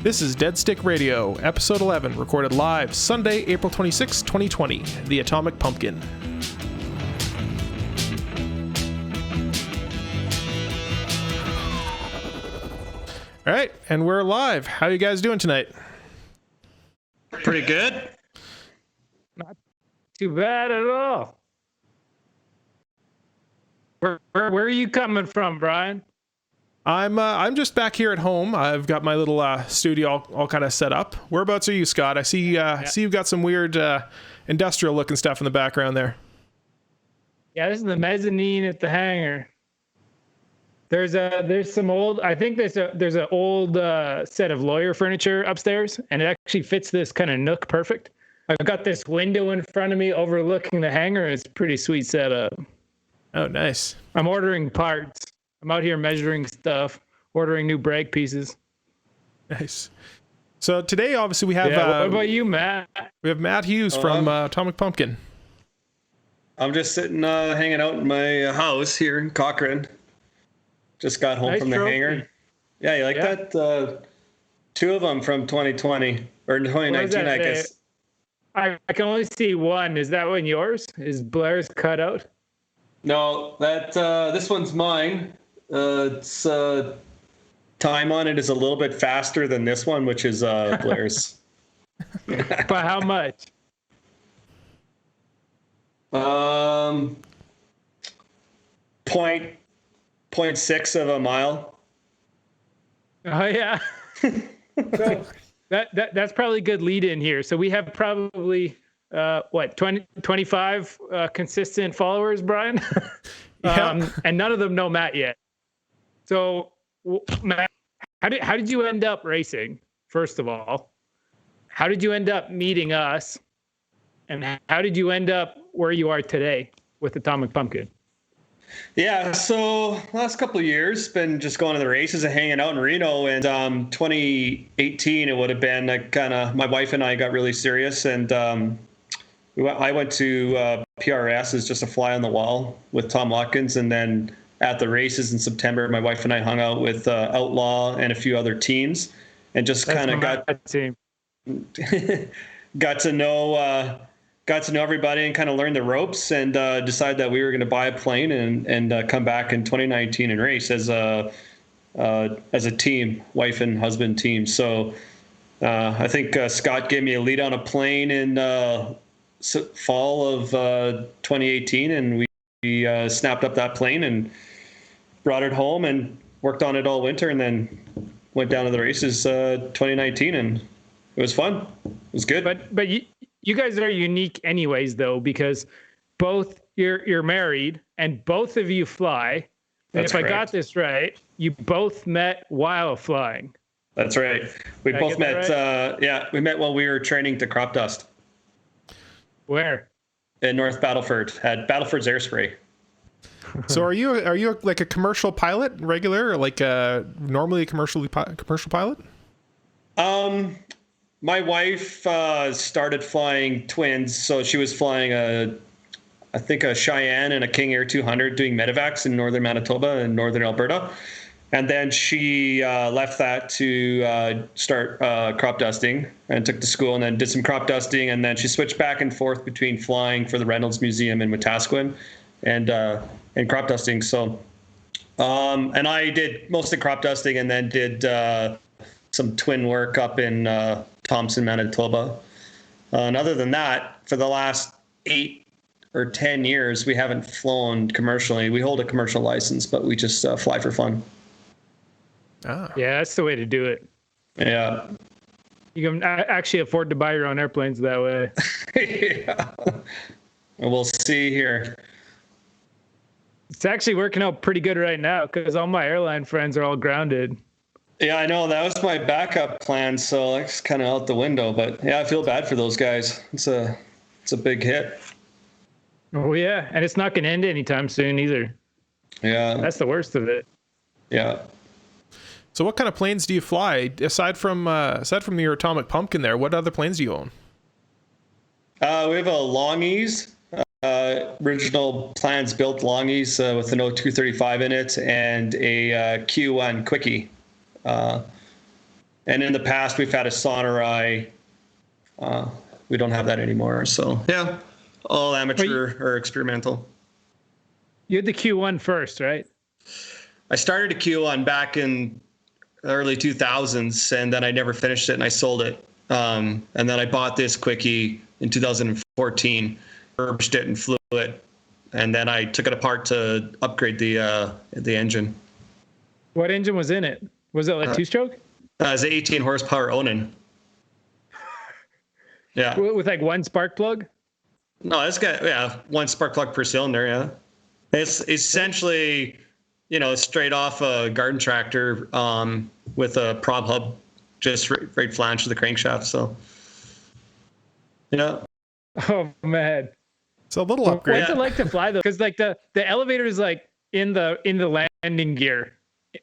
This is Deadstick Radio, Episode 11, recorded live Sunday, April 26, 2020, The Atomic Pumpkin. All right, and we're live. How are you guys doing tonight? Pretty good. Not too bad at all. Where are you coming from, Brian? I'm just back here at home. I've got my little studio all kind of set up. Whereabouts are you, Scott? I see you've got some weird industrial looking stuff in the background there. Yeah, this is the mezzanine at the hangar. There's some old. I think there's an old set of lawyer furniture upstairs, and it actually fits this kind of nook perfect. I've got this window in front of me overlooking the hangar. It's a pretty sweet setup. Oh, nice. I'm ordering parts. I'm out here measuring stuff, ordering new brake pieces. Nice. So today, obviously, we have... what about you, Matt? We have Matt Hughes from Atomic Pumpkin. I'm just sitting, hanging out in my house here in Cochrane. Just got home from the hangar. Yeah, you like that? Two of them from 2020, or 2019, I guess. I can only see one. Is that one yours? Is Blair's cut out? No, this one's mine. It's time on it is a little bit faster than this one, which is Blair's. By how much? 0.6 of a mile. Oh yeah. So that's probably a good lead in here. So we have probably 25 consistent followers, Brian. And none of them know Matt yet. So Matt, how did you end up racing? First of all, how did you end up meeting us? And how did you end up where you are today with Atomic Pumpkin? Yeah, so last couple of years, been just going to the races and hanging out in Reno. And 2018, it would have been my wife and I got really serious. And I went to PRS as just a fly on the wall with Tom Watkins. And then at the races in September, my wife and I hung out with Outlaw and a few other teams and just kind of got to know everybody and kind of learn the ropes and decide that we were going to buy a plane and come back in 2019 and race as a team, wife and husband team. So I think Scott gave me a lead on a plane in fall of 2018, and we snapped up that plane and brought it home and worked on it all winter, and then went down to the races 2019, and it was fun. It was good. But you guys are unique anyways, though, because both you're married and both of you fly. And if I got this right, you both met while flying. That's right. We both met. Right? We met while we were training to crop dust. Where? In North Battleford at Battleford's Airspray. So are you like a commercial pilot, regular, or like normally a commercial pilot? My wife started flying twins, so she was flying a Cheyenne and a King Air 200 doing medevacs in northern Manitoba and northern Alberta. And then she left that to start crop dusting and took to school and then did some crop dusting. And then she switched back and forth between flying for the Reynolds Museum in Wetaskiwin and crop dusting. So, and I did most of the crop dusting and then did some twin work up in Thompson, Manitoba. And other than that, for the last 8 or 10 years, we haven't flown commercially. We hold a commercial license, but we just fly for fun. Ah. Yeah, that's the way to do it. Yeah. You can actually afford to buy your own airplanes that way. Yeah. We'll see here. It's actually working out pretty good right now because all my airline friends are all grounded. Yeah, I know. That was my backup plan, so it's kind of out the window. But yeah, I feel bad for those guys. It's a big hit. Oh yeah, and it's not going to end anytime soon either. Yeah, that's the worst of it. Yeah. So, what kind of planes do you fly aside from your Atomic Pumpkin? There, what other planes do you own? We have a Longies. Original plans built Longies with an O235 in it and a Q1 Quickie. And in the past, we've had a Sonorai. We don't have that anymore. So yeah, all amateur or experimental. You had the Q1 first, right? I started a Q1 back in early 2000s, and then I never finished it, and I sold it. And then I bought this quickie in 2014, refurbished it and flew it, and then I took it apart to upgrade the engine. What engine was in it? Was it like two-stroke? It's an 18 horsepower Onan. Yeah. With like one spark plug? No, it's got one spark plug per cylinder. Yeah. It's essentially, straight off a garden tractor with a prop hub, just right flange to the crankshaft. So, yeah. Oh man, it's a little upgrade. What's it like to fly though? Because like the elevator is like in the landing gear,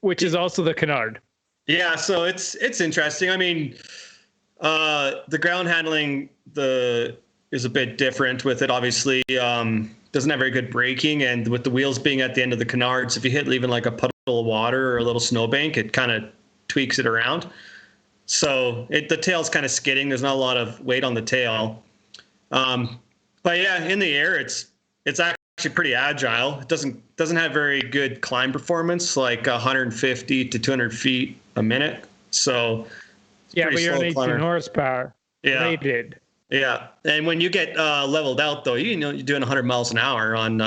which is also the canard. Yeah, so it's interesting. I mean, the ground handling is a bit different with it. Obviously, doesn't have very good braking, and with the wheels being at the end of the canards, if you hit even like a puddle of water or a little snowbank, it kind of tweaks it around. So the tail's kind of skidding. There's not a lot of weight on the tail. But yeah, in the air, it's actually pretty agile. It doesn't have very good climb performance, like 150 to 200 feet a minute. So yeah, but you're on 18 horsepower. Yeah. Rated. Yeah, and when you get leveled out, though, you're doing 100 miles an hour on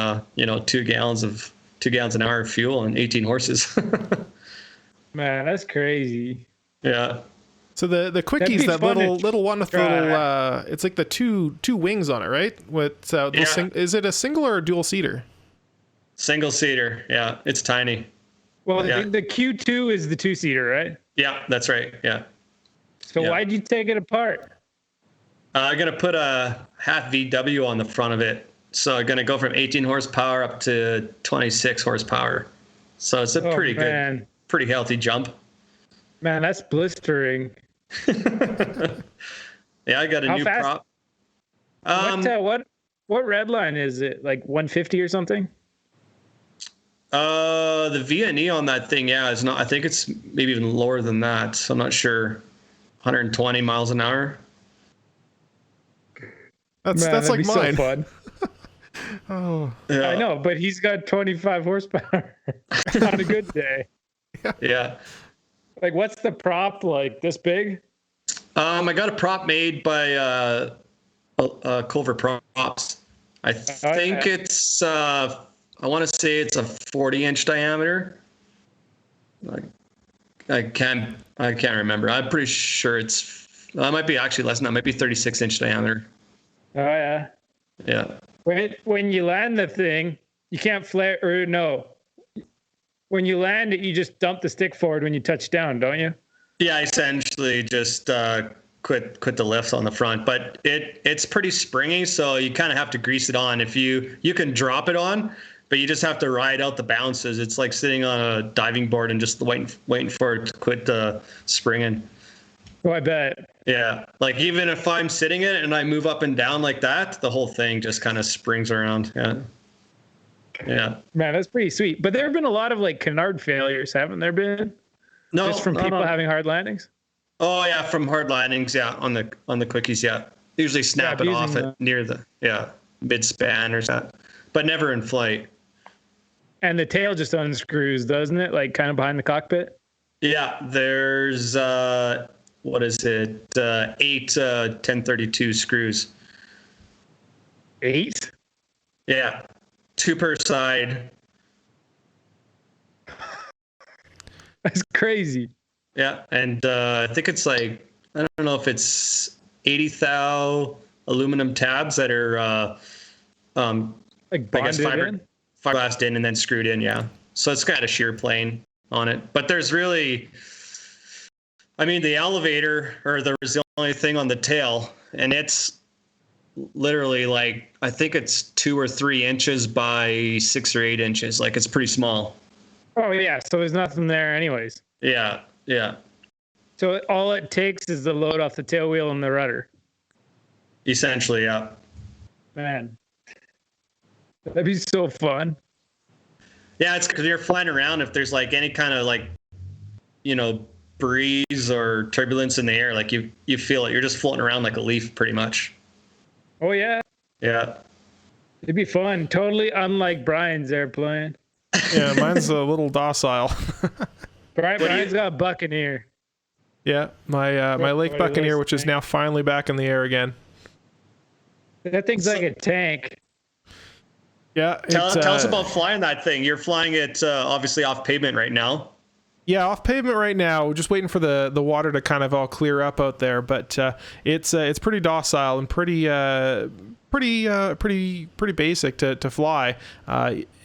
2 gallons an hour of fuel and 18 horses. Man, that's crazy. Yeah. So the quickies, that little one with the little, it's like the two wings on it, right? With is it a single or a dual seater? Single seater. Yeah, it's tiny. Well, the Q2 is the 2-seater, right? Yeah, that's right. Yeah. So why'd you take it apart? I'm going to put a half VW on the front of it. So I'm going to go from 18 horsepower up to 26 horsepower. So it's a pretty healthy jump. Man, that's blistering. Yeah, I got a new prop. What red line is it? Like 150 or something? The VNE on that thing, is not. I think it's maybe even lower than that. So I'm not sure. 120 miles an hour. That's like mine. So fun. Oh, yeah. I know, but he's got 25 horsepower on a good day. Yeah. Like, what's the prop like? This big? I got a prop made by Culver Props. I think it's. I want to say it's a 40-inch diameter. I can't remember. I'm pretty sure it might be actually less than that. It might be 36-inch diameter. Oh yeah. Yeah. When you land the thing, you can't flare or no. When you land it, you just dump the stick forward when you touch down, don't you? Yeah, essentially just quit the lifts on the front, but it's pretty springy, so you kind of have to grease it on. If you can drop it on, but you just have to ride out the bounces. It's like sitting on a diving board and just waiting for it to quit springing. Oh, I bet. Yeah, like even if I'm sitting in it and I move up and down like that, the whole thing just kind of springs around. Yeah. Yeah. Man, that's pretty sweet. But there have been a lot of like canard failures, haven't there been? No. Just from people having hard landings? Oh yeah, from hard landings, yeah, on the quickies, yeah. Usually snap it off near the mid span or that. But never in flight. And the tail just unscrews, doesn't it? Like kind of behind the cockpit? Yeah, there's what is it? 8 1032 screws. 8? Yeah. 2 per side. That's crazy. Yeah, and I think it's like, I don't know if it's 80 thou aluminum tabs that are like fiberglassed in and then screwed in, yeah. So it's got a shear plane on it. But there's really, the elevator, or there was the only thing on the tail, and it's literally like, I think it's 2 or 3 inches by 6 or 8 inches. Like, it's pretty small. Oh yeah, so there's nothing there anyways. Yeah. So all it takes is the load off the tail wheel and the rudder. Essentially, yeah. Man, that'd be so fun. Yeah, it's because you're flying around. If there's like any kind of like, breeze or turbulence in the air, like you feel it. You're just floating around like a leaf, pretty much. Oh yeah. Yeah. It'd be fun. Totally unlike Brian's airplane. Yeah, mine's a little docile. Brian's got a Buccaneer. Yeah, my Lake Buccaneer, which is now finally back in the air again. That thing's like a tank. Yeah. Tell us about flying that thing. You're flying it obviously off pavement right now. Yeah, off pavement right now. Just waiting for the water to kind of all clear up out there, but it's pretty docile and pretty basic to fly.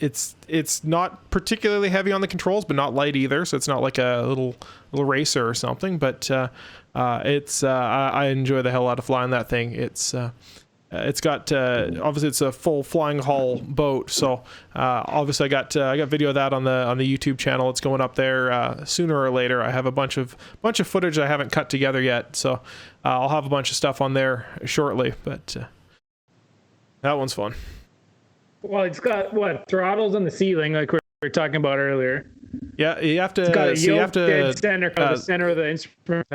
It's not particularly heavy on the controls, but not light either. So it's not like a little racer or something. But I enjoy the hell out of flying that thing. It's got obviously it's a full flying hull boat, so obviously I got video of that on the YouTube channel. It's going up there sooner or later. I have a bunch of footage I haven't cut together yet, so I'll have a bunch of stuff on there shortly. But that one's fun. Well, it's got throttles on the ceiling, like we were talking about earlier. Yeah, you have to. It's got a dead center, the center of the instrument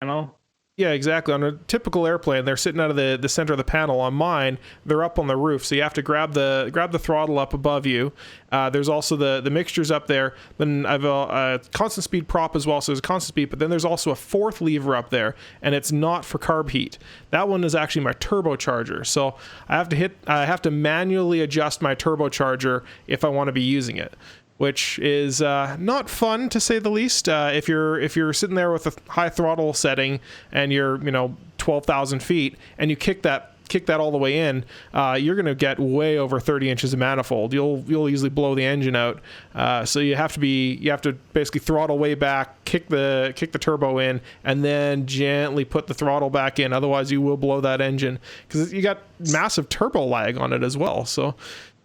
panel. Yeah, exactly. On a typical airplane, they're sitting out of the center of the panel. On mine, they're up on the roof, so you have to grab the throttle up above you. There's also the mixtures up there. Then I've a constant speed prop as well, so there's a constant speed. But then there's also a fourth lever up there, and it's not for carb heat. That one is actually my turbocharger. So I have to manually adjust my turbocharger if I want to be using it, which is not fun to say the least. If you're sitting there with a high throttle setting and you're 12,000 feet and you kick that all the way in, you're going to get way over 30 inches of manifold. You'll easily blow the engine out. So you have to basically throttle way back, kick the turbo in, and then gently put the throttle back in. Otherwise, you will blow that engine because you got massive turbo lag on it as well. So,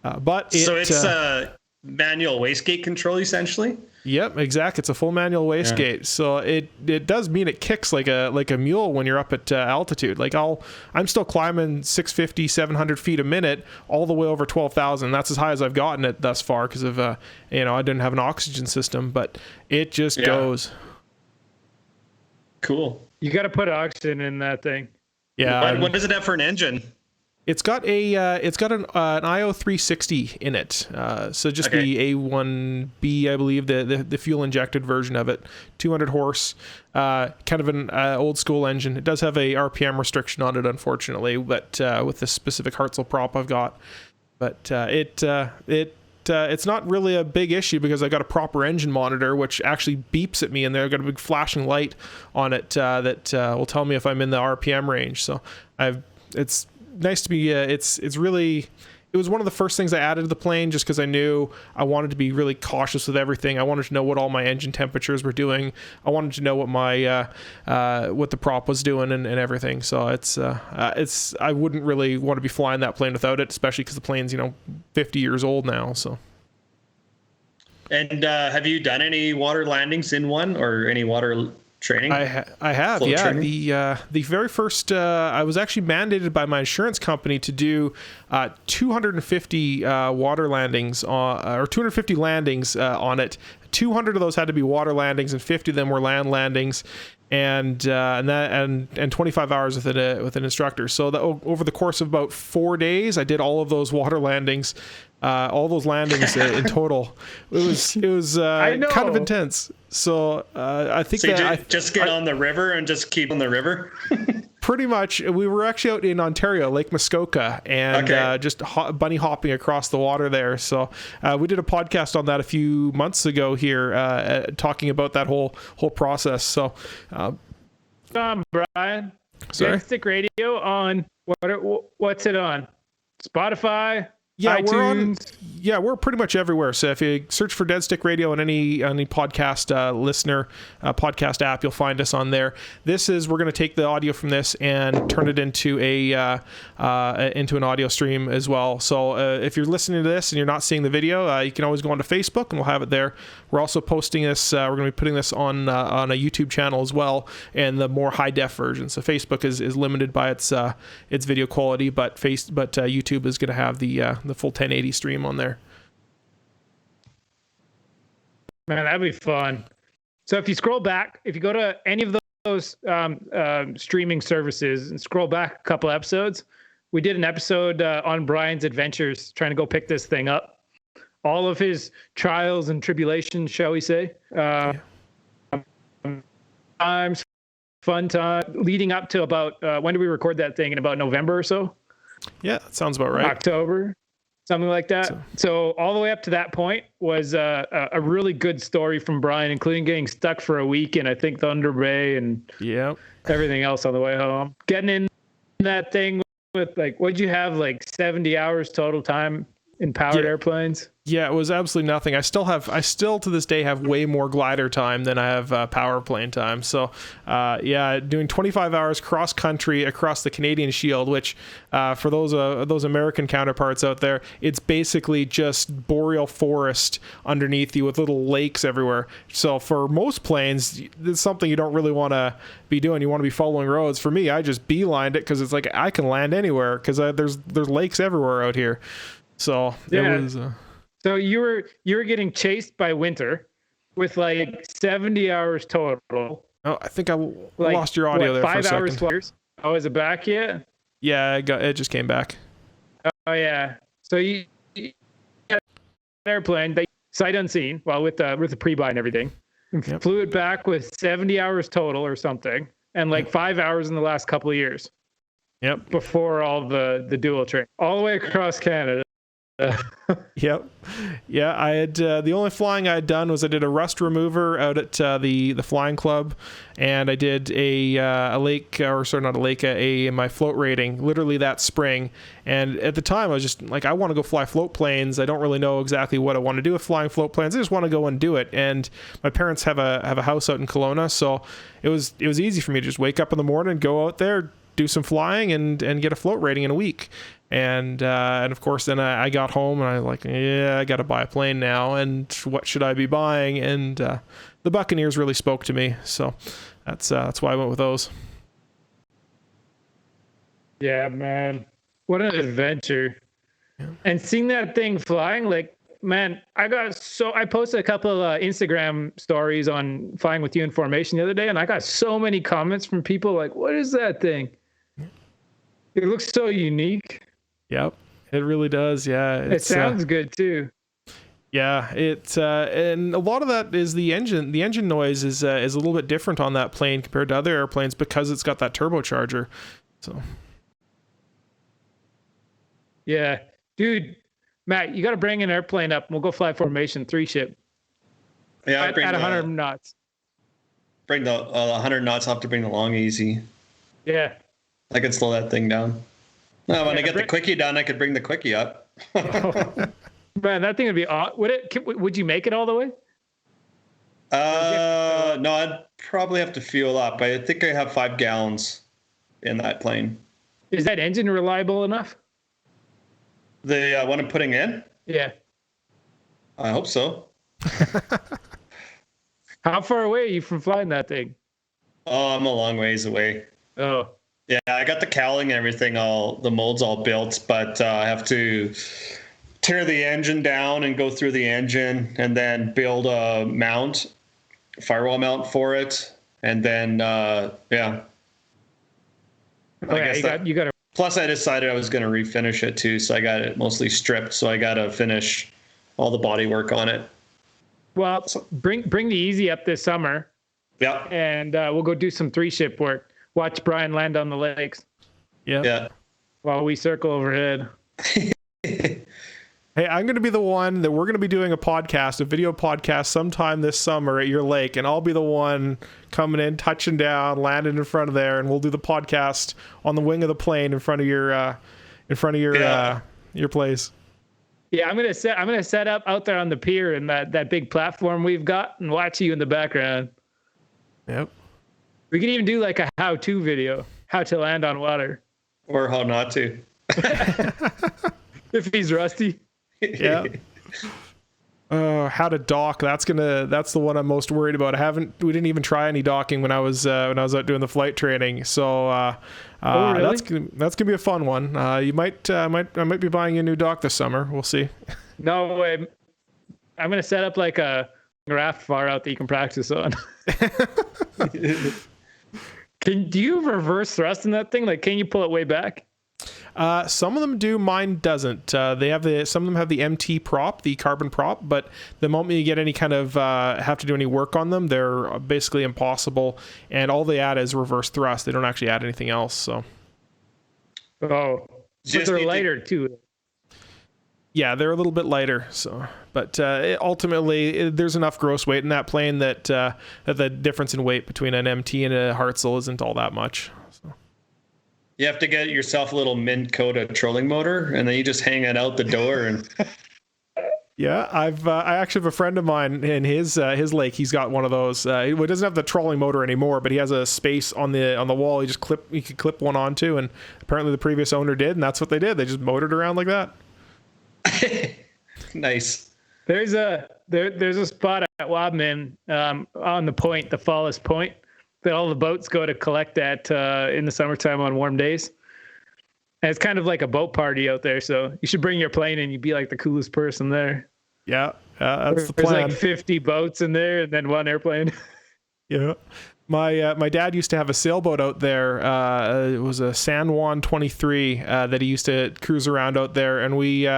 it's manual wastegate control, essentially. Yep, exactly. It's a full manual wastegate, so it does mean it kicks like a mule when you're up at altitude. Like I'm still climbing 650, 700 feet a minute all the way over 12,000. That's as high as I've gotten it thus far because of I didn't have an oxygen system, but it just goes. Cool. You got to put oxygen in that thing. Yeah. What does it have for an engine? It's got an IO 360 in it, so just the A1B, I believe, the fuel injected version of it, 200 horse, kind of an old school engine. It does have a RPM restriction on it, unfortunately, but with this specific Hartzell prop I've got, but it's not really a big issue because I got a proper engine monitor which actually beeps at me, and I've got a big flashing light on it that will tell me if I'm in the RPM range. So it's nice to be it was one of the first things I added to the plane just because I knew I wanted to be really cautious with everything. I wanted to know what all my engine temperatures were doing. I wanted to know what my what the prop was doing and everything. So it's I wouldn't really want to be flying that plane without it, especially because the plane's 50 years old now. So. And have you done any water landings in one or any water training? I have, yeah. Training? The very first, I was actually mandated by my insurance company to do 250 water landings, or 250 landings on it. 200 of those had to be water landings, and 50 of them were land landings, and 25 hours with an instructor. So over the course of about 4 days, I did all of those water landings. All those landings in total. It was kind of intense. So I think just get on the river and just keep on the river. Pretty much, we were actually out in Ontario, Lake Muskoka, and just bunny hopping across the water there. So we did a podcast on that a few months ago here, talking about that whole process. So, Brian, sorry, Deadstick Radio on what's it on? Spotify. Yeah, iTunes. we're pretty much everywhere. So if you search for Deadstick Radio on any podcast listener podcast app, you'll find us on there. We're going to take the audio from this and turn it into into an audio stream as well. So if you're listening to this and you're not seeing the video, you can always go onto Facebook and we'll have it there. We're also posting this. We're going to be putting this on a YouTube channel as well, and the more high def version. So Facebook is limited by its video quality, but YouTube is going to have the full 1080 stream on there. Man, that'd be fun. So if you scroll back, if you go to any of those streaming services and scroll back a couple episodes, we did an episode on Brian's adventures trying to go pick this thing up. All of his trials and tribulations, shall we say. Times, fun time, leading up to about, when did we record that thing? In about November or so? Yeah, that sounds about right. October, something like that. So all the way up to that point was a really good story from Brian, including getting stuck for a week in, I think, Thunder Bay and everything else on the way home. Getting in that thing with, like, what'd you have, like 70 hours total time in powered airplanes? Yeah, it was absolutely nothing. I still to this day have way more glider time than I have power plane time. So, doing 25 hours cross country across the Canadian Shield, which for those American counterparts out there, it's basically just boreal forest underneath you with little lakes everywhere. So for most planes, it's something you don't really want to be doing. You want to be following roads. For me, I just beelined it because it's like I can land anywhere because there's lakes everywhere out here. So it was. So you were getting chased by winter with like 70 hours total. Oh, I think I lost your audio there for a second. 5 hours flyers. Oh, is it back yet? Yeah, it just came back. Oh yeah. So you got an airplane sight unseen, well with the pre-buy and everything. Yep. Flew it back with 70 hours total or something, and like 5 hours in the last couple of years. Yep. Before all the dual train, all the way across Canada. Yep. Yeah, I had the only flying I had done was I did a rust remover out at the flying club, and I did a lake, or sorry, not a lake, my float rating literally that spring. And at the time I was just like, I want to go fly float planes. I don't really know exactly what I want to do with flying float planes. I just want to go and do it. And my parents have a house out in Kelowna, so it was easy for me to just wake up in the morning, go out there, do some flying, and get a float rating in a week. And of course, then I got home and I got to buy a plane now. And what should I be buying? And the Buccaneers really spoke to me, so that's why I went with those. Yeah, man, what an adventure! Yeah. And seeing that thing flying, like, man, I posted a couple of Instagram stories on flying with you in formation the other day, and I got so many comments from people like, "What is that thing? It looks so unique." Yep, it really does. Yeah, it sounds good too. Yeah, and a lot of that is the engine. The engine noise is a little bit different on that plane compared to other airplanes because it's got that turbocharger. So, yeah, dude, Matt, you got to bring an airplane up. And we'll go fly formation 3-ship. Yeah, at 100 knots. Bring the 100 knots. I'll have to bring the long easy. Yeah, I could slow that thing down. No, when I get the quickie done, I could bring the quickie up. Man, that thing would be awesome. Would you make it all the way? No, I'd probably have to fuel up. I think I have 5 gallons in that plane. Is that engine reliable enough? The one I'm putting in? Yeah. I hope so. How far away are you from flying that thing? Oh, I'm a long ways away. Oh. Yeah, I got the cowling and everything, the molds all built, but I have to tear the engine down and go through the engine and then build a firewall mount for it. And then, yeah. You got to. Plus, I decided I was going to refinish it too, so I got it mostly stripped. So I got to finish all the body work on it. Well, bring the Easy up this summer. Yeah. And we'll go do some 3-ship work. Watch Brian land on the lakes. Yeah. While we circle overhead. Hey, I'm going to be the one that we're going to be doing a video podcast sometime this summer at your lake, and I'll be the one coming in, touching down, landing in front of there, and we'll do the podcast on the wing of the plane in front of your your place. Yeah, I'm gonna set up out there on the pier in that big platform we've got, and watch you in the background. Yep. We could even do like a how-to video, how to land on water, or how not to. If he's rusty. Yeah. How to dock. That's the one I'm most worried about. We didn't even try any docking when I was out doing the flight training. So really? that's gonna be a fun one. I might be buying you a new dock this summer. We'll see. No way. I'm gonna set up like a raft far out that you can practice on. Do you reverse thrust in that thing? Like, can you pull it way back? Some of them do. Mine doesn't. Some of them have the MT prop, the carbon prop, but the moment you get any kind of have to do any work on them, they're basically impossible. And all they add is reverse thrust. They don't actually add anything else. So. Oh, but they're lighter too. Yeah, they're a little bit lighter. So, but ultimately, there's enough gross weight in that plane that the difference in weight between an MT and a Hartzell isn't all that much. So. You have to get yourself a little Minn Kota trolling motor, and then you just hang it out the door. And yeah, I actually have a friend of mine in his lake. He's got one of those. It doesn't have the trolling motor anymore, but he has a space on the wall. You could clip one onto, and apparently the previous owner did, and that's what they did. They just motored around like that. Nice. There's a spot at Wabman on the point, the Fallis Point, that all the boats go to collect at in the summertime on warm days. And it's kind of like a boat party out there, so you should bring your plane and you'd be like the coolest person there. Yeah, that's the plan. There's like 50 boats in there and then one airplane. Yeah. My dad used to have a sailboat out there. It was a San Juan 23 that he used to cruise around out there, and we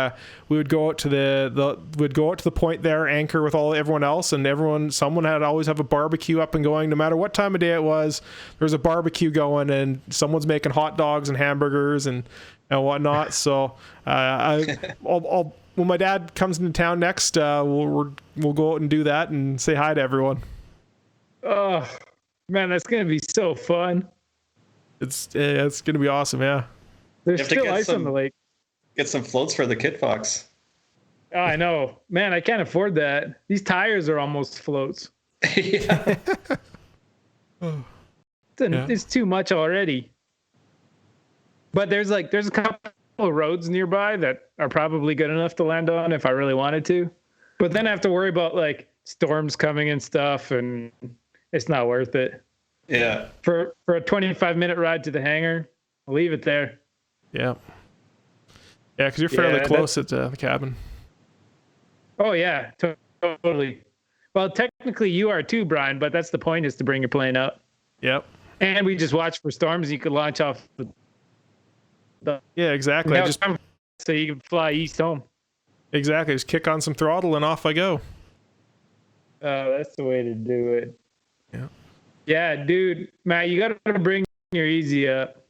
would go out to the point there, anchor with everyone else, and someone had always have a barbecue up and going. No matter what time of day it was, there was a barbecue going, and someone's making hot dogs and hamburgers and whatnot. So when my dad comes into town next, we'll go out and do that and say hi to everyone. Oh. Man, that's going to be so fun. It's going to be awesome, yeah. There's still ice on the lake. Get some floats for the Kit Fox. Oh, I know. Man, I can't afford that. These tires are almost floats. Yeah. It's too much already. But there's a couple of roads nearby that are probably good enough to land on if I really wanted to. But then I have to worry about like storms coming and stuff, and it's not worth it. Yeah. For a 25-minute ride to the hangar, I'll leave it there. Yeah. Yeah, because you're fairly close at the cabin. Oh, yeah, totally. Well, technically you are too, Brian, but that's the point, is to bring your plane out. Yep. And we just watch for storms. You could launch off. Yeah, exactly. So you can fly east home. Exactly. Just kick on some throttle and off I go. Oh, that's the way to do it. Yeah. Yeah, dude, Matt, you got to bring your Easy up.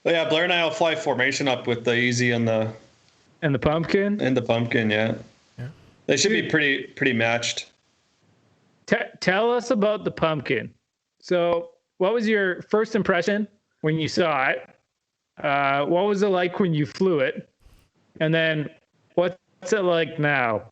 Well, yeah, Blair and I will fly formation up with the Easy and the Pumpkin. And the Pumpkin, yeah. They should be pretty matched. Tell us about the Pumpkin. So, what was your first impression when you saw it? What was it like when you flew it? And then, what's it like now?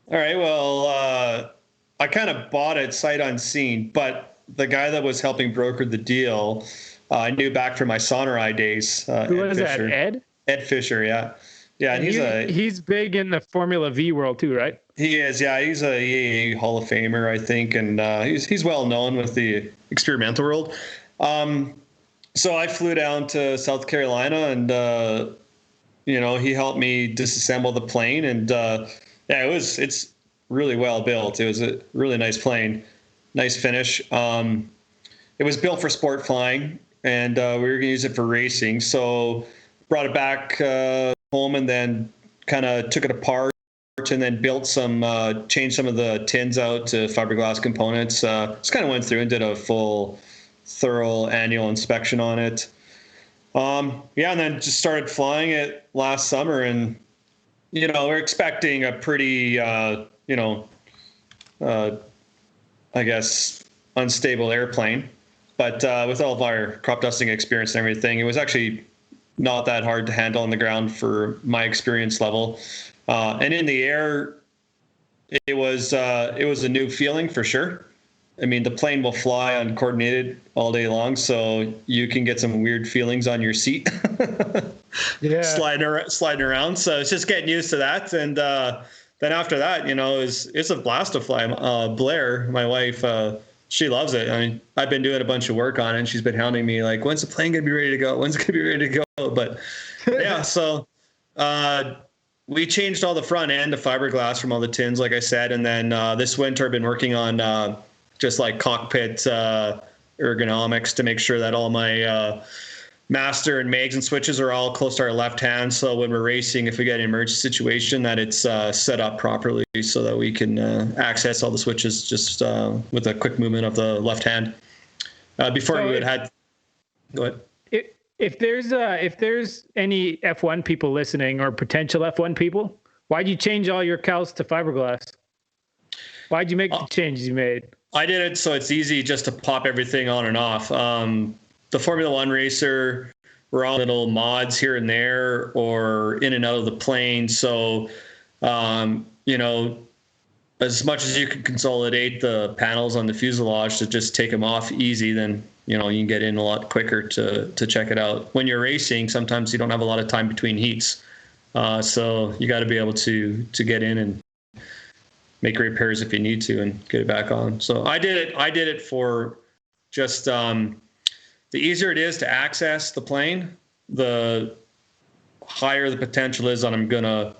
All right, well, I kind of bought it sight unseen, but the guy that was helping broker the deal, I knew back from my Sonorai days. Who was that, Ed? Ed Fisher, yeah. Yeah, and he's big in the Formula V world too, right? He is, yeah. He's a Hall of Famer, I think, and he's well known with the experimental world. So I flew down to South Carolina, and he helped me disassemble the plane, and it's really well built. It was a really nice plane, nice finish. It was built for sport flying, and we were going to use it for racing. So brought it back home, and then kind of took it apart, and then changed some of the tins out to fiberglass components. Just kind of went through and did a full, thorough annual inspection on it. And then just started flying it last summer, and we're expecting a pretty I guess unstable airplane, but with all of our crop dusting experience and everything, it was actually not that hard to handle on the ground for my experience level. And in the air, it was a new feeling for sure. I mean, the plane will fly uncoordinated all day long, so you can get some weird feelings on your seat. Yeah. sliding around. So it's just getting used to that. And then after that, it's a blast to fly. Blair, my wife, she loves it. I mean, I've been doing a bunch of work on it, and she's been hounding me like, when's the plane going to be ready to go? When's it going to be ready to go? But yeah, so we changed all the front end to fiberglass from all the tins, like I said, and then this winter I've been working on just like cockpit ergonomics to make sure that all my master and mags and switches are all close to our left hand. So when we're racing, if we get an emergency situation, that it's set up properly so that we can access all the switches just with a quick movement of the left hand. Before we had. Go ahead. If there's any F1 people listening or potential F1 people, why'd you change all your cows to fiberglass? Why'd you make the changes you made? I did it so it's easy just to pop everything on and off. The Formula One racer, we're all little mods here and there or in and out of the plane. So, you know, as much as you can consolidate the panels on the fuselage to just take them off easy, then, you know, you can get in a lot quicker to check it out. When you're racing, sometimes you don't have a lot of time between heats. So you got to be able to get in and make repairs if you need to and get it back on. So I did it for just the easier it is to access the plane, the higher the potential is on I'm going to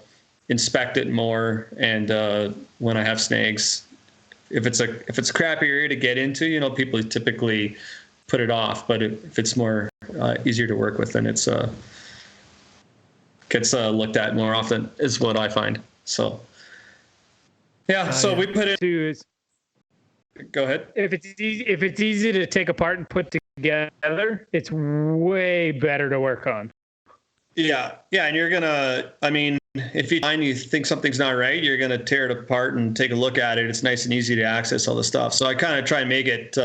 inspect it more. And when I have snags, if it's a crappy area to get into, you know, people typically put it off. But if it's more easier to work with, then it's gets looked at more often, is what I find. So yeah, we put it. Go ahead. If it's easy to take apart and put together, it's way better to work on. Yeah, and you're gonna. I mean, if you think something's not right, you're gonna tear it apart and take a look at it. It's nice and easy to access all the stuff. So I kind of try and make it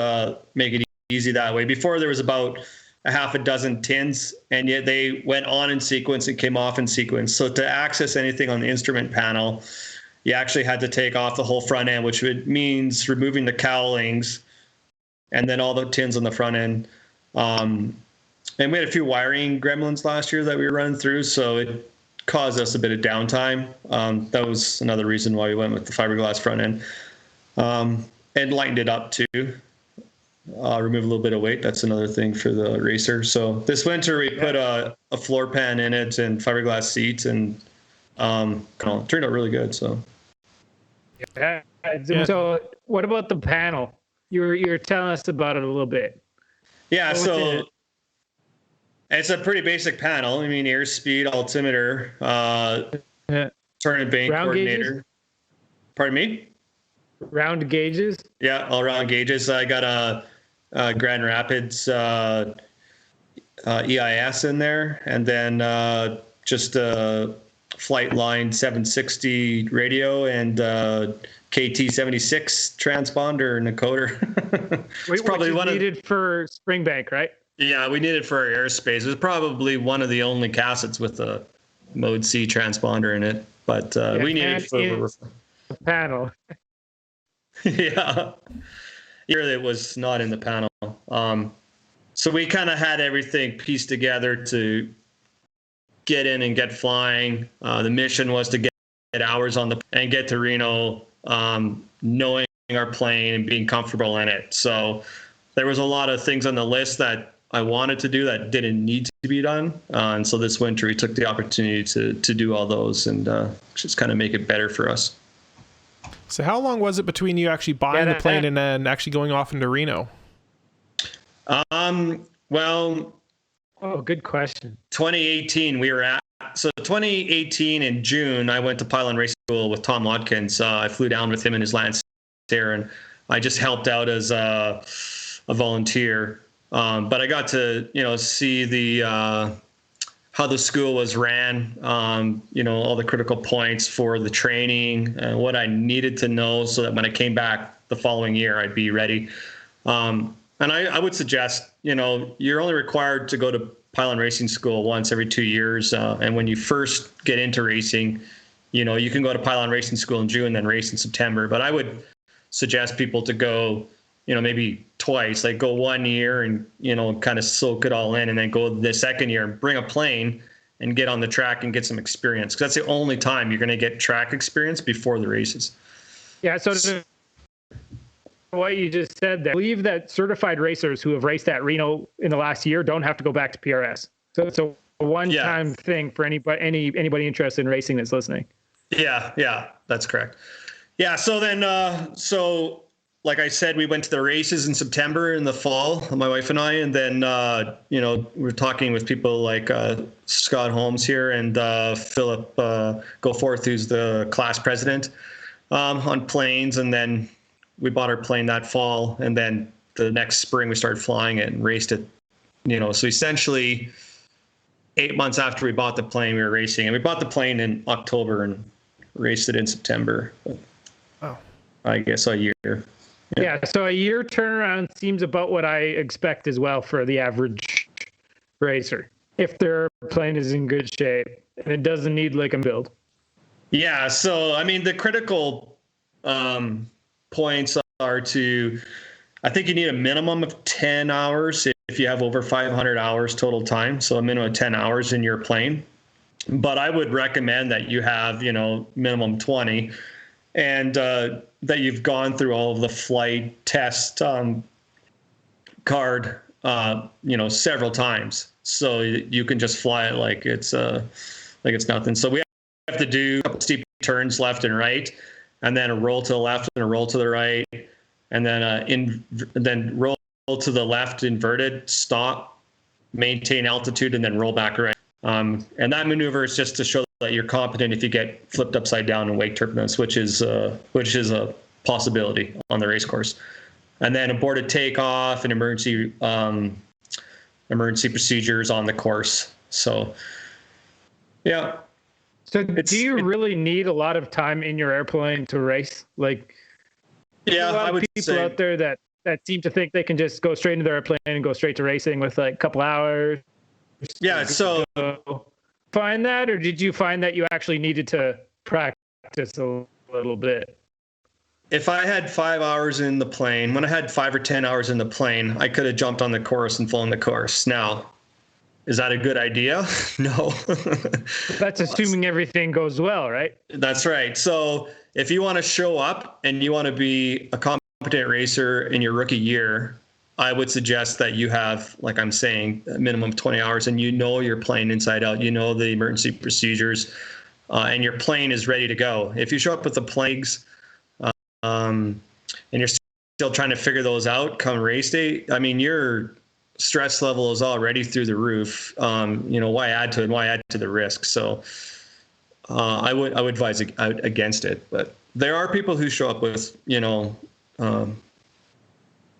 easy that way. Before there was about a half a dozen tins, and yet they went on in sequence and came off in sequence. So to access anything on the instrument panel, you actually had to take off the whole front end, which means removing the cowlings and then all the tins on the front end. And we had a few wiring gremlins last year that we were running through, so it caused us a bit of downtime. That was another reason why we went with the fiberglass front end. And lightened it up too. Remove a little bit of weight. That's another thing for the racer. So this winter we put a floor pan in it and fiberglass seats, and it turned out really good. So. Yeah. So what about the panel? You're telling us about it a little bit. Yeah, so it's a pretty basic panel. I mean, airspeed, altimeter, turn and bank coordinator. Gauges? Pardon me? Round gauges? Yeah, all round gauges. I got a Grand Rapids EIS in there, and then just a Flightline 760 radio and KT76 transponder and encoder. It's probably which is needed for Springbank, right? Yeah, we need it for our airspace. It's probably one of the only cassettes with a Mode C transponder in it, but we need it for the panel. Yeah, it was not in the panel. So we kind of had everything pieced together to get in and get flying. The mission was to get hours on and get to Reno, knowing our plane and being comfortable in it. So there was a lot of things on the list that I wanted to do that didn't need to be done. And so this winter we took the opportunity to do all those and just kind of make it better for us. So how long was it between you actually buying the plane and then actually going off into Reno? Well, good question. 2018 we were at. So 2018 in June, I went to Pylon Racing School with Tom Watkins. I flew down with him in his Lancer, and I just helped out as a volunteer. But I got to, see the how the school was ran, all the critical points for the training and what I needed to know so that when I came back the following year, I'd be ready. And I would suggest, you're only required to go to Pylon Racing School once every 2 years. And when you first get into racing, you can go to Pylon Racing School in June, then race in September. But I would suggest people to go, maybe twice, like go 1 year and, kind of soak it all in, and then go the second year and bring a plane and get on the track and get some experience. Because that's the only time you're going to get track experience before the races. Yeah. So what you just said there, I believe that certified racers who have raced at Reno in the last year don't have to go back to PRS. So one-time thing for anybody interested in racing that's listening. Yeah, that's correct. Yeah, so then, like I said, we went to the races in September in the fall, my wife and I, and then, we're talking with people like Scott Holmes here and Philip Goforth, who's the class president, on planes, and then we bought our plane that fall, and then the next spring we started flying it and raced it, so essentially 8 months after we bought the plane, we were racing, and we bought the plane in October and raced it in September. Oh, I guess a year. Yeah, so a year turnaround seems about what I expect as well for the average racer, if their plane is in good shape and it doesn't need like a build. Yeah, so I mean the critical points are I think you need a minimum of 10 hours if you have over 500 hours total time, so a minimum of 10 hours in your plane. But I would recommend that you have, minimum 20, and that you've gone through all of the flight test card, several times, so you can just fly it like it's nothing. So we have to do a couple steep turns left and right, and then a roll to the left and a roll to the right, and then then roll to the left inverted, stop, maintain altitude, and then roll back around. And that maneuver is just to show that you're competent if you get flipped upside down in wake turbulence, which is a possibility on the race course. And then aborted takeoff and emergency procedures on the course. So, yeah. So, do you really need a lot of time in your airplane to race? Like, yeah, a lot of people out there that seem to think they can just go straight into their airplane and go straight to racing with like a couple hours. Yeah, so find that, or did you find that you actually needed to practice a little bit? If I had 5 hours in the plane, when I had 5 or 10 hours in the plane, I could have jumped on the course and flown the course. Now, is that a good idea? No. That's assuming everything goes well, right? That's right. So if you want to show up and you want to be a competent racer in your rookie year, I would suggest that you have, like I'm saying, a minimum of 20 hours, and your plane inside out, the emergency procedures, and your plane is ready to go. If you show up with the plagues, and you're still trying to figure those out come race day, I mean, your stress level is already through the roof. Why add to it? Why add to the risk? So I would advise against it. But there are people who show up with,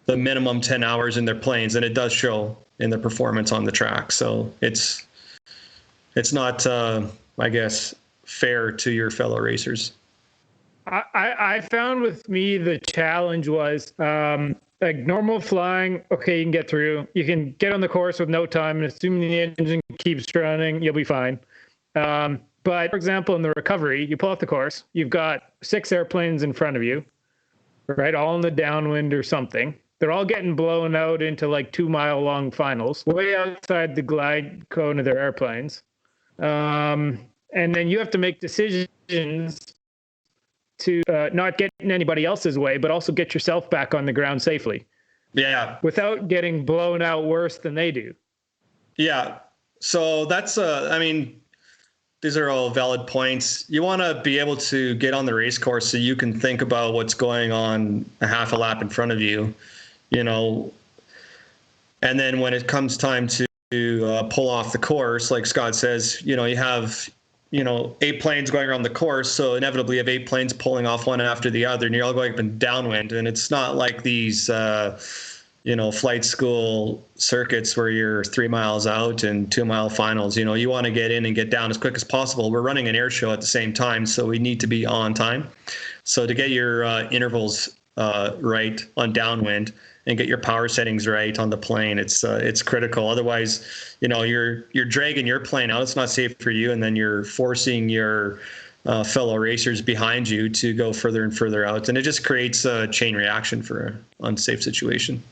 the minimum 10 hours in their planes, and it does show in the performance on the track. So it's not, I guess, fair to your fellow racers. I found with me the challenge was like normal flying. Okay, you can get through. You can get on the course with no time, and assuming the engine keeps running, you'll be fine. But for example, in the recovery, you pull off the course. You've got 6 airplanes in front of you, right? All in the downwind or something. They're all getting blown out into like 2-mile-long finals, way outside the glide cone of their airplanes. And then you have to make decisions to not get in anybody else's way, but also get yourself back on the ground safely. Yeah. Without getting blown out worse than they do. Yeah. So that's, these are all valid points. You want to be able to get on the race course so you can think about what's going on a half a lap in front of you. And then when it comes time to pull off the course, like Scott says, you have, 8 planes going around the course. So inevitably you have 8 planes pulling off one after the other, and you're all going up and downwind. And it's not like these, flight school circuits where you're 3 miles out and 2-mile finals. You want to get in and get down as quick as possible. We're running an air show at the same time, so we need to be on time. So to get your intervals right on downwind and get your power settings right on the plane, it's critical. Otherwise, you're dragging your plane out. It's not safe for you, and then you're forcing your fellow racers behind you to go further and further out, and it just creates a chain reaction for an unsafe situation.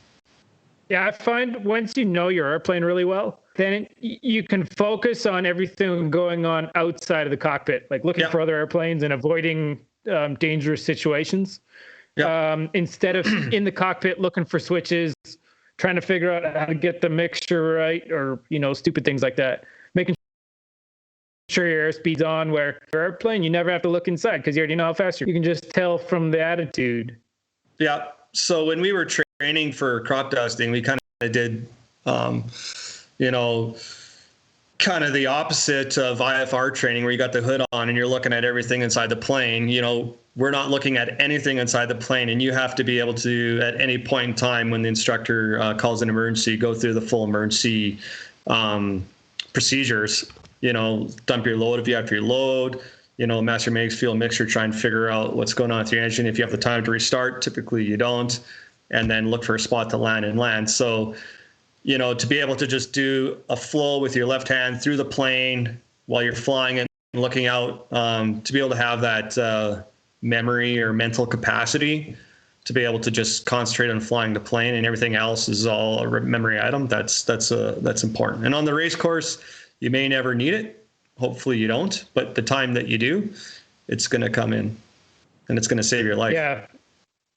Yeah, I find once you know your airplane really well, then you can focus on everything going on outside of the cockpit, like looking for other airplanes and avoiding dangerous situations. Instead of in the cockpit looking for switches, trying to figure out how to get the mixture right, or stupid things like that. Making sure your airspeed's on, where your airplane, you never have to look inside because you already know how fast you can just tell from the attitude. Yeah. So when we were training for crop dusting, we kind of did, kind of the opposite of IFR training, where you got the hood on and you're looking at everything inside the plane. We're not looking at anything inside the plane, and you have to be able to, at any point in time when the instructor calls an emergency, go through the full emergency procedures. Dump your load if you have to reload, master mix, fuel mixture, try and figure out what's going on with your engine. If you have the time to restart, typically you don't, and then look for a spot to land. So, to be able to just do a flow with your left hand through the plane while you're flying it and looking out, to be able to have that memory or mental capacity to be able to just concentrate on flying the plane, and everything else is all a memory item. That's important. And on the race course, you may never need it. Hopefully you don't, but the time that you do, it's going to come in, and it's going to save your life. Yeah.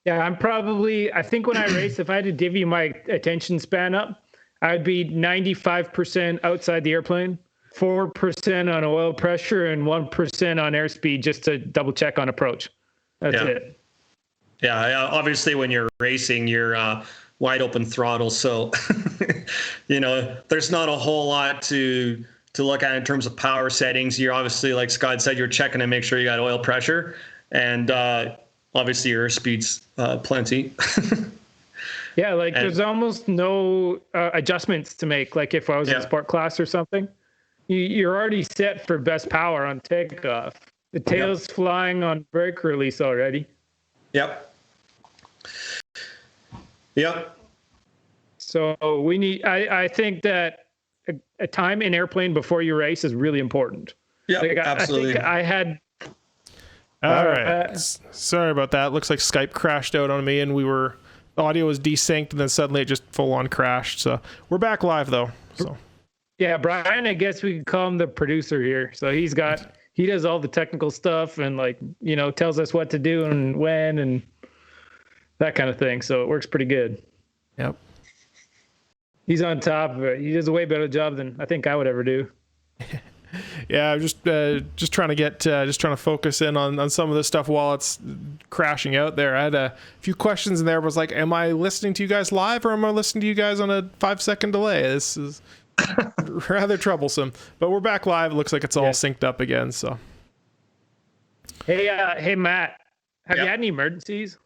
I think when I race, if I had to divvy my attention span up, I'd be 95% outside the airplane, 4% on oil pressure, and 1% on airspeed, just to double check on approach. That's it. Yeah. Obviously, when you're racing, you're wide open throttle. So, there's not a whole lot to look at in terms of power settings. You're obviously, like Scott said, you're checking to make sure you got oil pressure, and obviously your airspeed's plenty. Yeah, there's almost no adjustments to make. Like if I was in sport class or something, you're already set for best power on takeoff. The tail's flying on brake release already. Yep. So we need. I think that a time in airplane before you race is really important. Yeah, absolutely. I think I had. All right. Sorry about that. Looks like Skype crashed out on me, and the audio was desynced, and then suddenly it just full on crashed. So we're back live though. So. Yeah, Brian, I guess we could call him the producer here. So he does all the technical stuff and tells us what to do and when and that kind of thing. So it works pretty good. Yep. He's on top of it. He does a way better job than I think I would ever do. Yeah, I'm just trying to focus in on some of this stuff while it's crashing out there. I had a few questions in there. Was like, am I listening to you guys live, or am I listening to you guys on a 5-second delay? This is rather troublesome. But we're back live. It looks like it's all synced up again. So, hey, Matt, have you had any emergencies?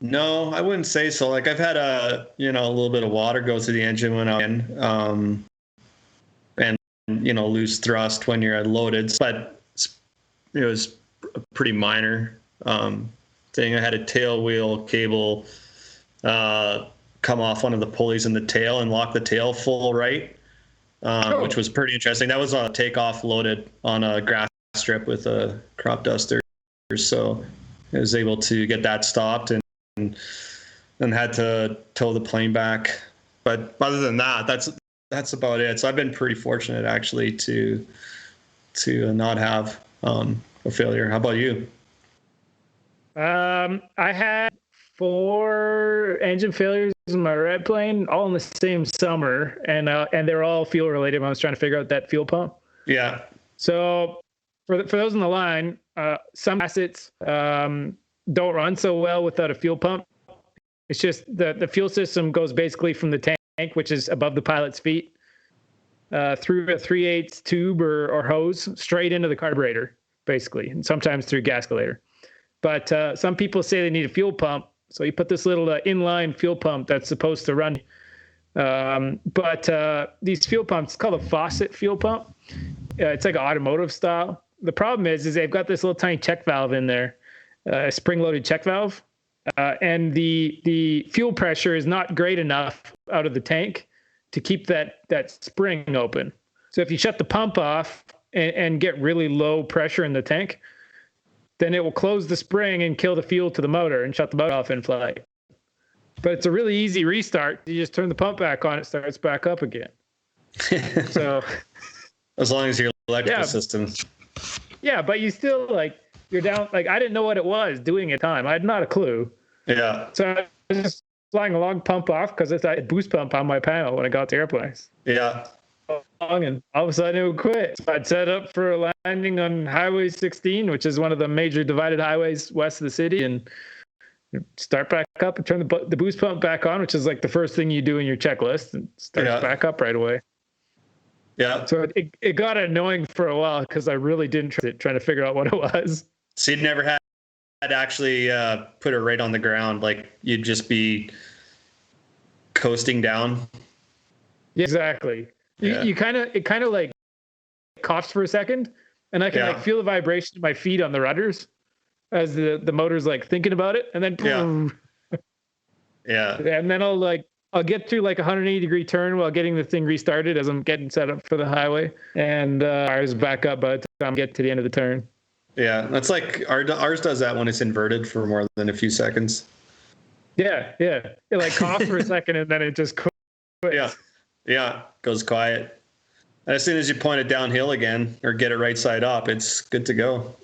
No, I wouldn't say so. Like I've had a little bit of water go through the engine when I'm in, and lose thrust when you're loaded, but it was a pretty minor thing. I had a tail wheel cable come off one of the pulleys in the tail and lock the tail full right, which was pretty interesting. That was a takeoff loaded on a grass strip with a crop duster, so I was able to get that stopped and had to tow the plane back. But other than that, that's about it. So I've been pretty fortunate actually to not have a failure. How about you? I had 4 engine failures in my red plane, all in the same summer, and they're all fuel related. I was trying to figure out that fuel pump. Yeah. So for those on the line, some assets don't run so well without a fuel pump. It's just the fuel system goes basically from the tank, which is above the pilot's feet, through a 3/8 tube or hose straight into the carburetor, basically, and sometimes through gasculator. But some people say they need a fuel pump, so you put this little inline fuel pump that's supposed to run. But these fuel pumps, it's called a faucet fuel pump. It's like an automotive style. The problem is they've got this little tiny check valve in there. A spring-loaded check valve, and the fuel pressure is not great enough out of the tank to keep that spring open. So if you shut the pump off and get really low pressure in the tank, then it will close the spring and kill the fuel to the motor and shut the motor off in flight. But it's a really easy restart. You just turn the pump back on, it starts back up again. So as long as your electrical system. Yeah, but you still you're down. I didn't know what it was doing at the time. I had not a clue. Yeah. So I just flying along, pump off, because it's that boost pump on my panel when I got to airplanes. Yeah. And all of a sudden it would quit. So I'd set up for a landing on Highway 16, which is one of the major divided highways west of the city, and start back up and turn the boost pump back on, which is like the first thing you do in your checklist, and start back up right away. Yeah. So it got annoying for a while because I really didn't trust it, trying to figure out what it was. So you'd never had to actually put it right on the ground, like you'd just be coasting down. Yeah, exactly. Yeah. It kind of like coughs for a second, and I can like feel the vibration of my feet on the rudders as the motor's like thinking about it, and then and then I'll get through like a 180-degree turn while getting the thing restarted as I'm getting set up for the highway, and ours back up by the time I get to the end of the turn. Yeah, that's like ours does that when it's inverted for more than a few seconds. Yeah. It like coughs for a second and then it just quits. Yeah, goes quiet. And as soon as you point it downhill again or get it right side up, it's good to go.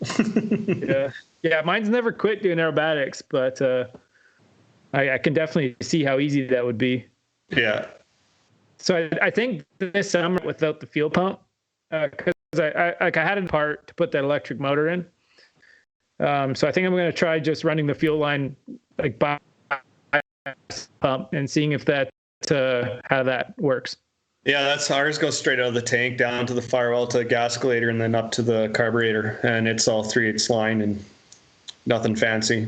Yeah, mine's never quit doing aerobatics, but I can definitely see how easy that would be. Yeah. So I think this summer without the fuel pump, because I had a part to put that electric motor in. So I think I'm going to try just running the fuel line like by pump and seeing if that how that works. Yeah, that's ours. Goes straight out of the tank down to the firewall to the gascolator and then up to the carburetor, and it's all 3/8 line and nothing fancy.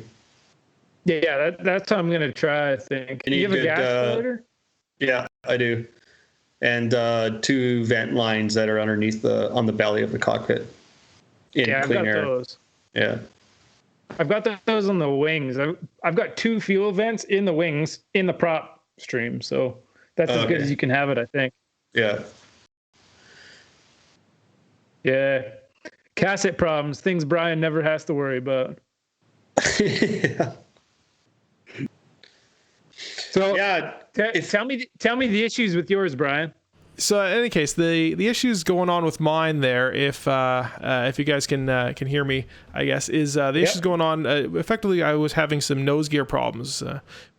Yeah, that's how I'm going to try. I think. Do you have a gascolator? Yeah, I do. And 2 vent lines that are underneath on the belly of the cockpit. I've got those. Yeah. I've got those on the wings. I've got 2 fuel vents in the wings in the prop stream, so that's as good as you can have it, I think. Yeah. Yeah. Cassette problems, things Brian never has to worry about. Yeah. So tell me the issues with yours, Brian. So in any case, the issues going on with mine there, if you guys can hear me, I guess, is the issues going on. Effectively, I was having some nose gear problems.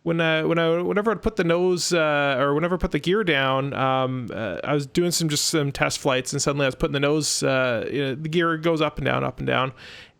Whenever I'd put the nose or whenever I put the gear down, I was doing some test flights, and suddenly I was putting the nose. The gear goes up and down,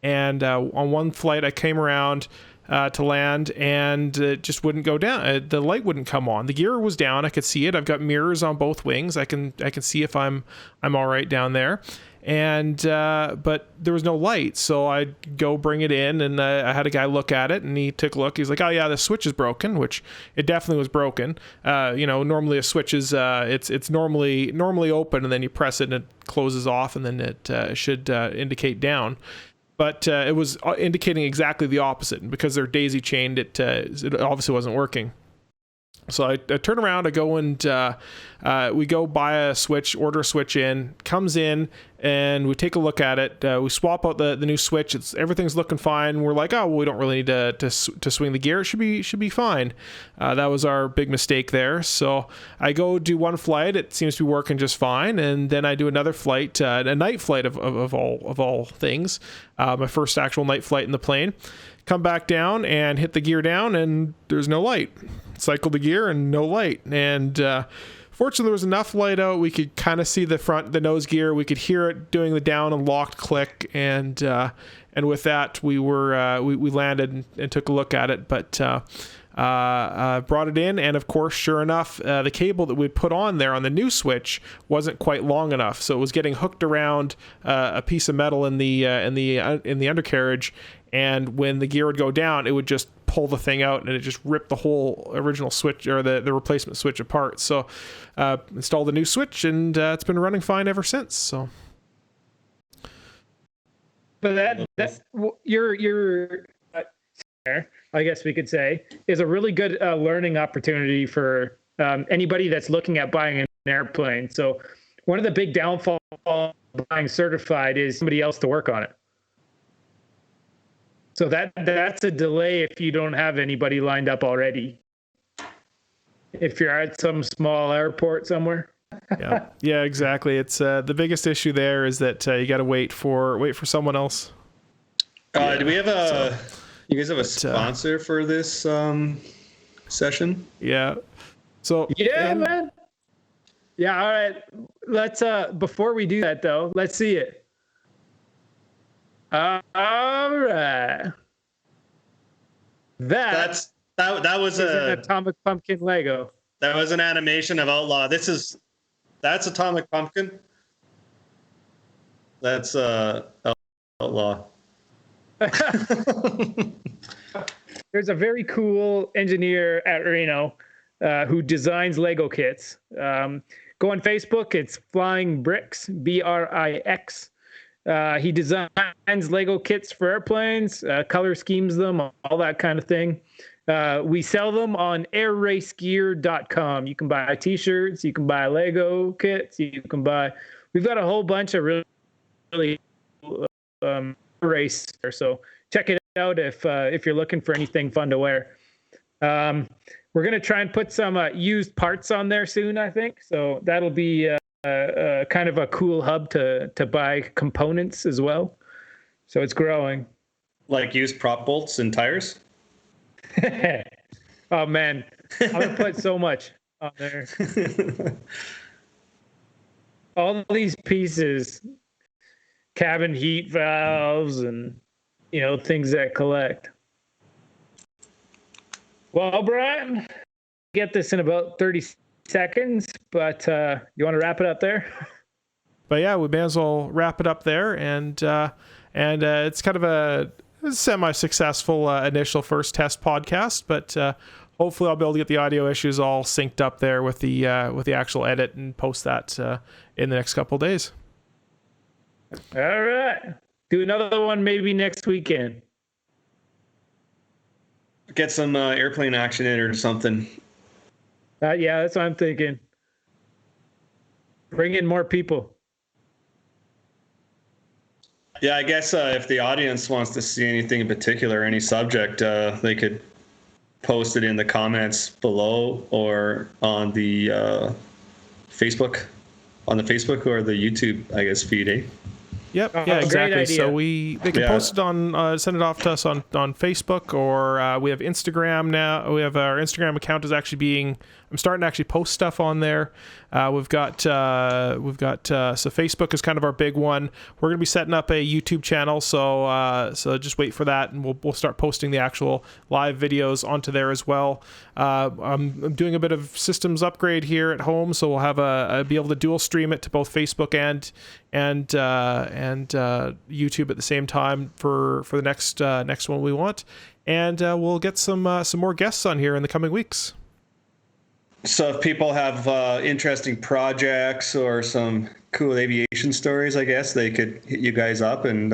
and on one flight I came around to land, and it just wouldn't go down. The light wouldn't come on. The gear was down. I could see it. I've got mirrors on both wings. I can see if I'm all right down there. And but there was no light, so I'd go bring it in, and I had a guy look at it, and he took a look. He's like, "Oh yeah, the switch is broken," which it definitely was broken. Normally a switch is it's normally open, and then you press it and it closes off, and then it should indicate down. But it was indicating exactly the opposite, and because they're daisy chained, it obviously wasn't working. So I turn around, I go and we go buy a switch, order a switch in, comes in, and we take a look at it. We swap out the new switch. Everything's looking fine. We're like, oh, well, we don't really need to swing the gear. It should be fine. That was our big mistake there. So I go do one flight. It seems to be working just fine, and then I do another flight, a night flight of all things. My first actual night flight in the plane. Come back down and hit the gear down, and there's no light. Cycle the gear and no light. And fortunately, there was enough light out. We could kind of see the nose gear. We could hear it doing the down and locked click. And with that, we landed and took a look at it. But brought it in, and of course, sure enough, the cable that we'd put on there on the new switch wasn't quite long enough, so it was getting hooked around a piece of metal in the undercarriage. And when the gear would go down, it would just pull the thing out, and it just ripped the whole original switch or the replacement switch apart. So installed a new switch, and it's been running fine ever since. So, but that's your I guess we could say, is a really good learning opportunity for anybody that's looking at buying an airplane. So one of the big downfalls of buying certified is somebody else to work on it. So that's a delay if you don't have anybody lined up already. If you're at some small airport somewhere. Yeah, exactly. It's the biggest issue there is that you got to wait for someone else. Do we have you guys have a sponsor for this session. Yeah. So yeah, man. Yeah. All right. Let's before we do that though, let's see it. All right. That was an Atomic Pumpkin Lego. That was an animation of Outlaw. That's Atomic Pumpkin. That's Outlaw. There's a very cool engineer at Reno who designs Lego kits. Go on Facebook. It's Flying Bricks, Brix. He designs Lego kits for airplanes, color schemes them, all that kind of thing. We sell them on airracegear.com. You can buy T-shirts, you can buy Lego kits, we've got a whole bunch of really race. So check it out if you're looking for anything fun to wear. We're going to try and put some used parts on there soon, I think. So that'll be kind of a cool hub to buy components as well. So it's growing. Like used prop bolts and tires? Oh, man. I'm going to put so much on there. All these pieces, cabin heat valves and, things that collect. Well, Brian, get this in about 30 seconds, but you want to wrap it up there? But yeah, we may as well wrap it up there, and it's kind of a semi-successful initial first test podcast, but hopefully I'll be able to get the audio issues all synced up there with the actual edit and post that in the next couple of days. All right, do another one maybe next weekend. Get some airplane action in it or something. Yeah, that's what I'm thinking. Bring in more people. Yeah, I guess if the audience wants to see anything in particular, any subject, they could post it in the comments below or on the Facebook or the YouTube, I guess, feed, eh? Yep. Yeah, exactly. So they can post it on, send it off to us on Facebook, or we have Instagram now. We have our Instagram account is actually I'm starting to actually post stuff on there. We've got so Facebook is kind of our big one. We're going to be setting up a YouTube channel, so just wait for that, and we'll start posting the actual live videos onto there as well. I'm doing a bit of systems upgrade here at home, so we'll have be able to dual stream it to both Facebook and YouTube at the same time for the next one we want, and we'll get some more guests on here in the coming weeks. So if people have interesting projects or some cool aviation stories, I guess they could hit you guys up and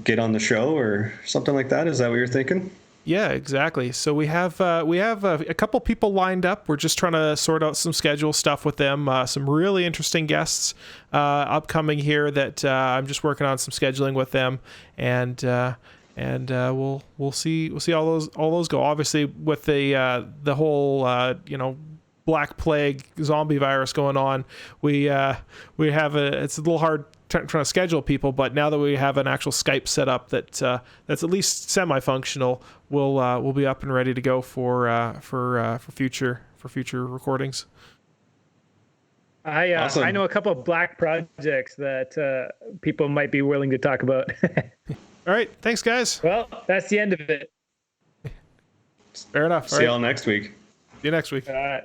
get on the show or something like that. Is that what you're thinking? Yeah, exactly. So we have a couple people lined up. We're just trying to sort out some schedule stuff with them. Some really interesting guests upcoming here that I'm just working on some scheduling with them, and we'll see all those go. Obviously, with the whole Black Plague zombie virus going on, we have it's a little hard trying to schedule people, but now that we have an actual Skype set up that's at least semi-functional, we'll be up and ready to go for future recordings. Awesome. I know a couple of black projects that people might be willing to talk about. All right, thanks guys. Well, that's the end of it. Fair enough. See y'all next week. See you next week. All right.